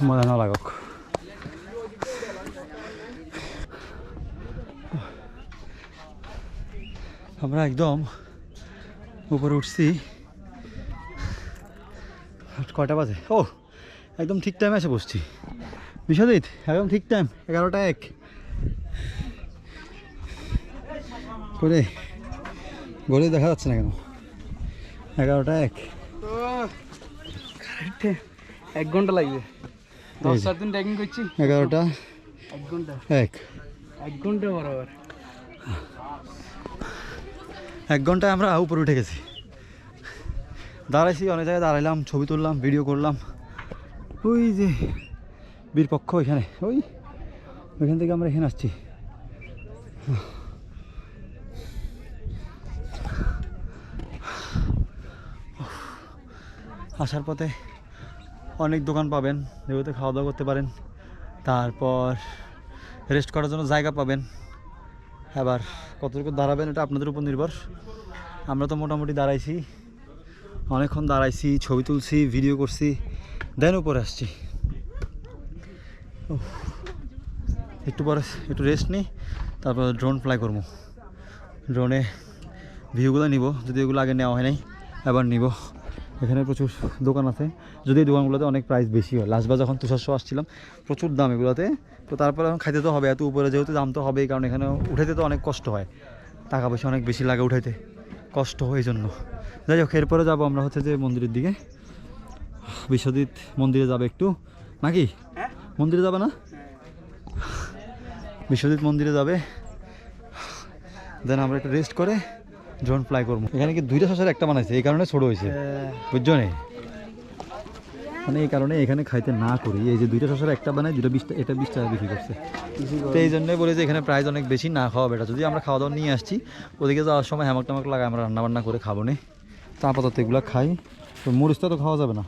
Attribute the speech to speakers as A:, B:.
A: মজা না লাগুক। আমরা একদম উপরে উঠছি, কয়টা বাজে? ও একদম ঠিক টাইমে এসে বসছি বিশ্বজিৎ, একদম ঠিক টাইম, 11টা 1 করে ঘড়ি দেখা যাচ্ছে না কেন? 11টা 1
B: 1 ঘন্টা লাগবে। 10 দিন ট্রেকিং করছি।
A: 11টা
B: 1 ঘন্টা
A: 1
B: ঘন্টা বরাবর
A: 1 ঘন্টায় আমরা উপরে উঠে গেছি। দাঁড়াইছি, অনেক জায়গায় দাঁড়াইলাম, ছবি তুললাম, ভিডিও করলাম। ওই যে বীরপক্ষ এখানে, ওইখান থেকে আমরা এখানে আসছি। আসার পথে অনেক দোকান পাবেন, যেগুলোতে খাওয়া দাওয়া করতে পারেন, তারপর রেস্ট করার জন্য জায়গা পাবেন। আবার কতটুকু দাঁড়াবেন এটা আপনাদের উপর নির্ভর। আমরা তো মোটামুটি দাঁড়াইছি, অনেকক্ষণ দাঁড়াইছি, ছবি তুলছি, ভিডিও করছি, দেন উপরে আসছি। একটু পরে একটু রেস্ট নিই, তারপর ড্রোন ফ্লাই করবো। ড্রোনে ভিউগুলো নিব, যদি এগুলো আগে নেওয়া হয় নাই, এবার নিব। এখানে প্রচুর দোকান আছে, যদি এই দোকানগুলোতে অনেক প্রাইস বেশি হয়। লাস্টবার যখন তুষার আসছিলাম প্রচুর দাম এগুলোতে, তো তারপরে এখন খাইতে তো হবে, এত উপরে যেহেতু দাম তো হবেই, কারণ এখানে উঠাইতে তো অনেক কষ্ট হয়, টাকা পয়সা অনেক বেশি লাগে উঠাইতে, কষ্ট হয় এই জন্য। যাই হোক, এরপরে যাবো আমরা হচ্ছে যে মন্দিরের দিকে, বিশ্বজিৎ মন্দিরে যাবে একটু নাকি? মন্দিরে যাবে না? বিশ্বজিৎ মন্দিরে যাবে, দেন আমরা একটু রেস্ট করে ড্রোন ফ্লাই করবো। এখানে কি 2টা শসার একটা বানাইছে, এই কারণে ছোট হয়েছে, বুঝছো না? মানে এই কারণে এখানে খাইতে না করি, এই যে 2টা শসার একটা বানাই, 2টা 20 এটা 20 টাকা বিক্রি করছে। তো এই জন্যই বলে যে এখানে প্রাইস অনেক বেশি, না খাওয়া বেটা। যদি আমরা খাওয়া দাওয়া নিয়ে আসছি, ওদিকে যাওয়ার সময় হ্যামাক টামাক লাগাই আমরা রান্নাবান্না করে খাবো না। তা আপাতত এগুলো খাই, তো মরিচটা তো খাওয়া যাবে না।